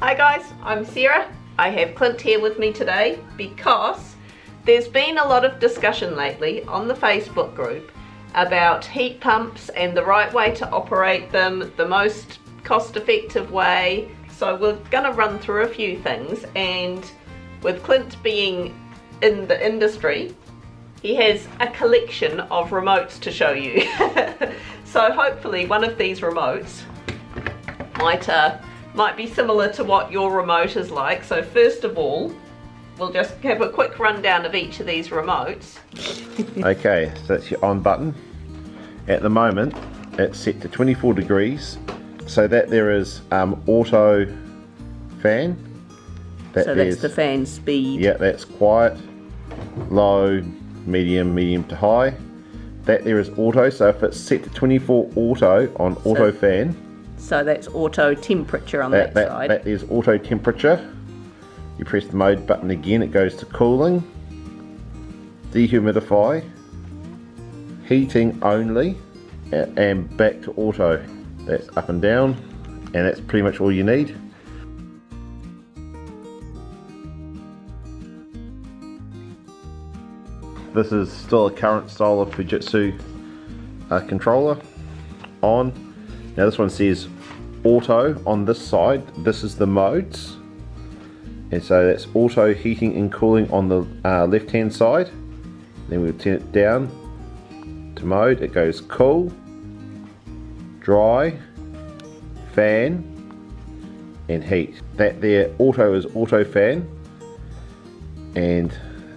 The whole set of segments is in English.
Hi guys, I'm Sarah. I have Clint here with me today because there's been a lot of discussion lately on the Facebook group about heat pumps and the right way to operate them, the most cost-effective way. So we're going to run through a few things, and with Clint being in the industry, he has a collection of remotes to show you. So hopefully one of these remotes might be similar to what your remote is like. So first of all, we'll just have a quick rundown of each of these remotes. Okay, so that's your on button. At the moment, it's set to 24 degrees. So that there is auto fan. So that's the fan speed. Yeah, that's quiet, low, medium to high. That there is auto, so if it's set to 24 auto on auto fan. So that's auto temperature on that side. That is auto temperature. You press the mode button again, it goes to cooling, dehumidify, heating only, and back to auto. That's up and down, and that's pretty much all you need. This is still a current style of Fujitsu controller. On. Now this one says auto on this side. This is the modes. And so that's auto heating and cooling on the left hand side. Then we'll turn it down to mode. It goes cool, dry, fan, and heat. That there auto is auto fan, and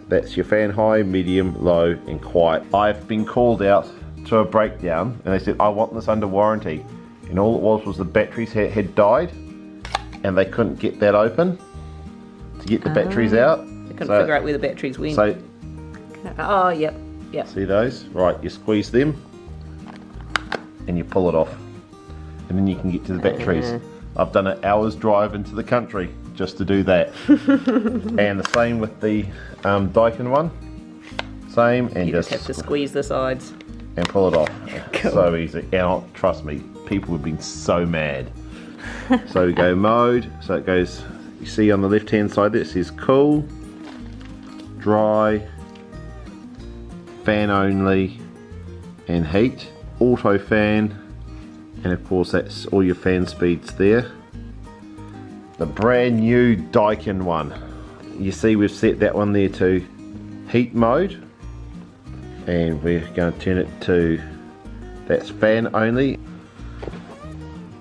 that's your fan high, medium, low, and quiet. I've been called out to a breakdown, and they said I want this under warranty, and all it was the batteries had died, and they couldn't get that open to get the batteries out. They couldn't figure out where the batteries went. So, oh, yep. See those? Right, you squeeze them, and you pull it off, and then you can get to the batteries. I've done an hour's drive into the country just to do that. And the same with the Daikin one. Same, and you just have to squeeze the sides and pull it off. Cool. So easy. And trust me, people have been so mad. So we go mode. So it goes. You see on the left hand side there it says cool, dry, fan only, and heat. Auto fan, and of course that's all your fan speeds there. The brand new Daikin one. You see we've set that one there to heat mode, and we're going to turn it to, that's fan only.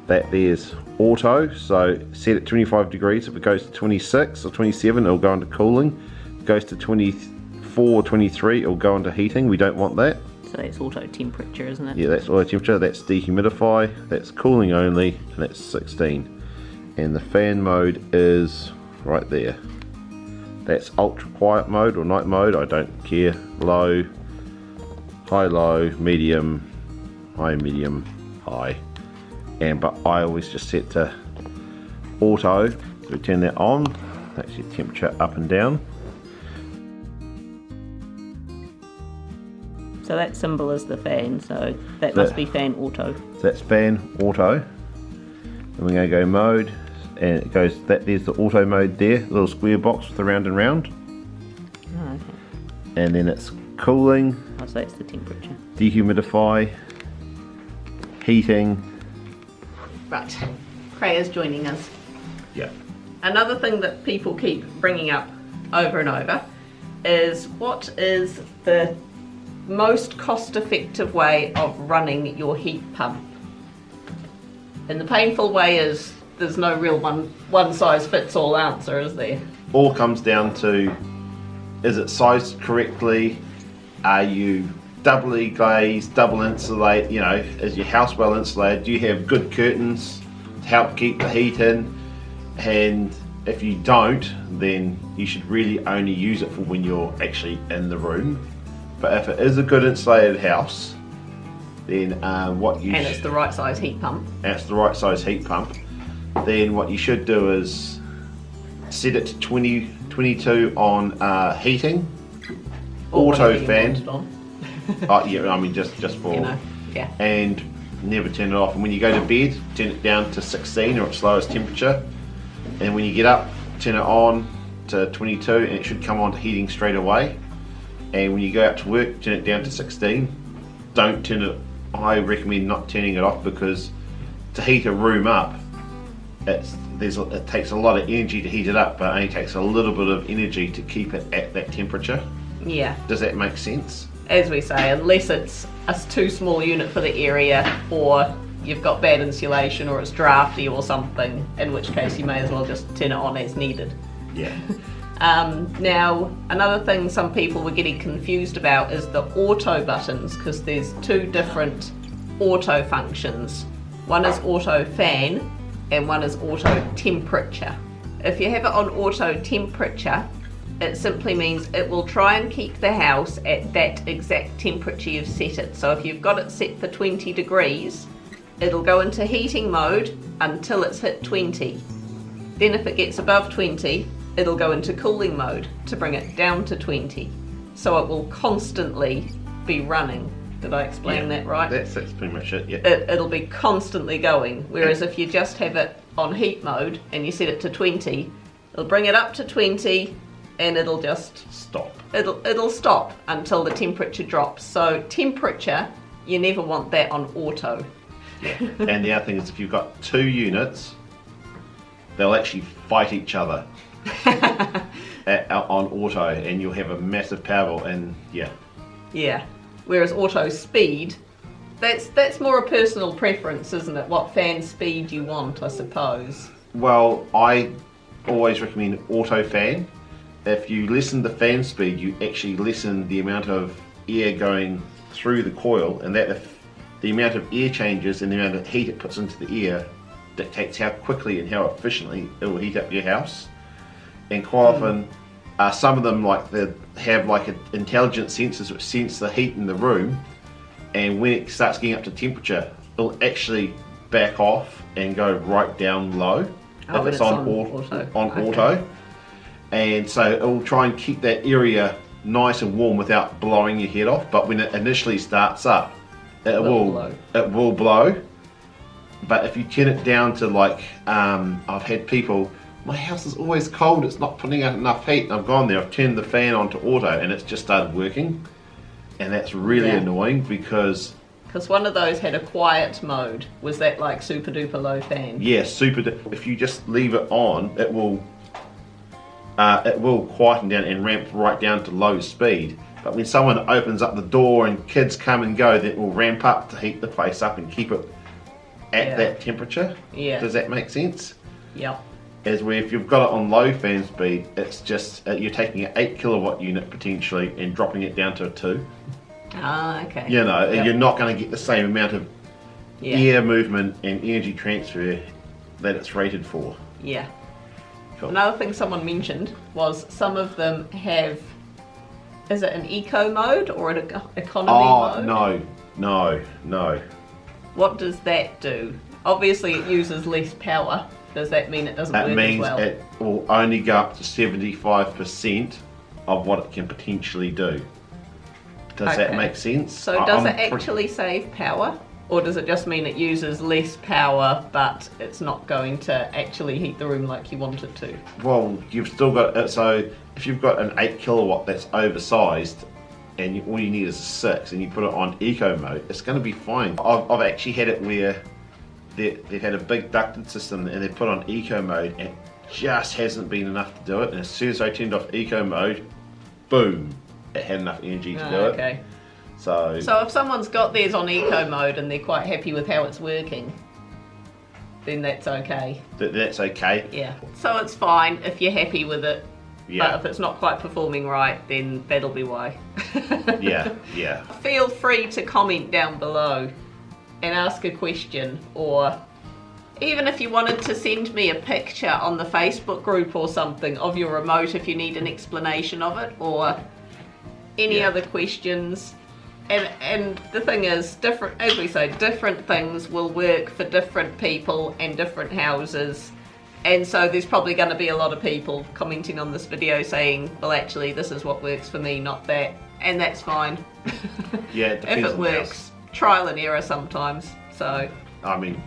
That there's auto, so set at 25 degrees. If it goes to 26 or 27 it'll go into cooling. If it goes to 24 or 23 it'll go into heating. We don't want that. So that's auto temperature, isn't it? Yeah, that's auto temperature. That's dehumidify, that's cooling only, and that's 16. And the fan mode is right there. That's ultra quiet mode or night mode, I don't care. Low, high, low, medium, medium, high. But I always just set to auto. So we turn that on, that's your temperature up and down. So that symbol is the fan, so that must be fan auto. So that's fan auto. And we're going to go mode, and it goes, there's the auto mode there, the little square box with the round and round. Oh, okay. And then it's cooling. Oh, so that's the temperature. Dehumidify, heating. Right, Freya's joining us. Yeah. Another thing that people keep bringing up over and over is what is the most cost-effective way of running your heat pump. And the painful way is there's no real one-size-fits-all answer, is there? All comes down to, is it sized correctly? Are you doubly glazed, double insulate? You know, is your house well insulated? Do you have good curtains to help keep the heat in? And if you don't, then you should really only use it for when you're actually in the room. But if it is a good insulated house, then it's the right size heat pump. Then what you should do is set it to 22 on heating, auto fan. Oh yeah, I mean just for, you know, yeah. And never turn it off. And when you go to bed, turn it down to 16 or its lowest temperature. And when you get up, turn it on to 22 and it should come on to heating straight away. And when you go out to work, turn it down to 16. Don't turn it, I recommend not turning it off, because to heat a room up, it takes a lot of energy to heat it up, but it only takes a little bit of energy to keep it at that temperature. Yeah. Does that make sense? As we say, unless it's a too small unit for the area, or you've got bad insulation, or it's drafty or something, in which case you may as well just turn it on as needed. Yeah. Now, another thing some people were getting confused about is the auto buttons, because there's two different auto functions. One is auto fan and one is auto temperature. If you have it on auto temperature, it simply means it will try and keep the house at that exact temperature you've set it. So if you've got it set for 20 degrees, it'll go into heating mode until it's hit 20. Then if it gets above 20, it'll go into cooling mode to bring it down to 20. So it will constantly be running. Did I explain that right? That's pretty much it, yeah. It'll be constantly going. Whereas if you just have it on heat mode and you set it to 20, it'll bring it up to 20 and it'll just stop. It'll stop until the temperature drops. So temperature, you never want that on auto. Yeah. And the other thing is, if you've got two units, they'll actually fight each other on auto, and you'll have a massive power bill. And yeah. Whereas auto speed, that's more a personal preference, isn't it? What fan speed you want, I suppose. Well, I always recommend auto fan. If you lessen the fan speed, you actually lessen the amount of air going through the coil, and that if the amount of air changes and the amount of heat it puts into the air dictates how quickly and how efficiently it will heat up your house. And quite often, some of them they have intelligent sensors which sense the heat in the room, and when it starts getting up to temperature, it'll actually back off and go right down low if it's on auto. And so it'll try and keep that area nice and warm without blowing your head off. But when it initially starts up, it will blow. But if you turn it down to I've had people, my house is always cold, it's not putting out enough heat. And I've gone there, I've turned the fan on to auto, and it's just started working. And that's really annoying because one of those had a quiet mode. Was that like super duper low fan? Yeah, if you just leave it on, it will quieten down and ramp right down to low speed. But when someone opens up the door and kids come and go, then it will ramp up to heat the place up and keep it at that temperature. Yeah. Does that make sense? Yep. As where if you've got it on low fan speed, it's just you're taking an 8 kilowatt unit potentially and dropping it down to a 2. Ah, okay. You know, you're not going to get the same amount of air movement and energy transfer that it's rated for. Yeah. Cool. Another thing someone mentioned was some of them have, is it an eco mode or an economy mode? No. What does that do? Obviously it uses less power. Does that mean it doesn't work as well? It will only go up to 75% of what it can potentially do. Does that make sense? So does it actually save power? Or does it just mean it uses less power, but it's not going to actually heat the room like you want it to? Well, you've still got it. So if you've got an 8 kilowatt that's oversized, and all you need is a 6, and you put it on eco mode, it's going to be fine. I've actually had it where they've had a big ducted system and they put on eco mode, and it just hasn't been enough to do it. And as soon as I turned off eco mode, boom, it had enough energy to do it. So if someone's got theirs on eco mode and they're quite happy with how it's working, then that's okay. That's okay. Yeah. So it's fine if you're happy with it. Yeah. But if it's not quite performing right, then that'll be why. Yeah. Feel free to comment down below and ask a question, or even if you wanted to send me a picture on the Facebook group or something of your remote if you need an explanation of it, or any other questions. And the thing is, as we say, different things will work for different people and different houses. And so there's probably going to be a lot of people commenting on this video saying, well, actually, this is what works for me, not that. And that's fine. Yeah, it depends. If it works, trial and error sometimes. So I mean,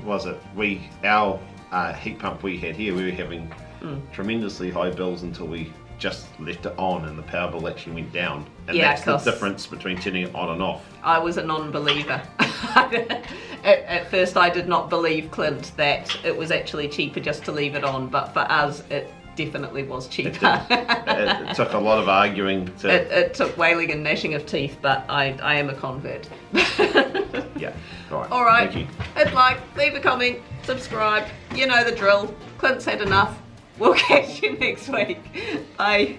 our heat pump we had here, we were having tremendously high bills until we just left it on and the power bill actually went down. And Yeah, that's the difference between turning it on and off. I was a non-believer. At first I did not believe, Clint, that it was actually cheaper just to leave it on, but for us it definitely was cheaper. It took a lot of arguing to... It took wailing and gnashing of teeth, but I am a convert. Yeah, alright. Alright, Thank you. hit like, leave a comment, subscribe, you know the drill. Clint's had enough. We'll catch you next week. Bye.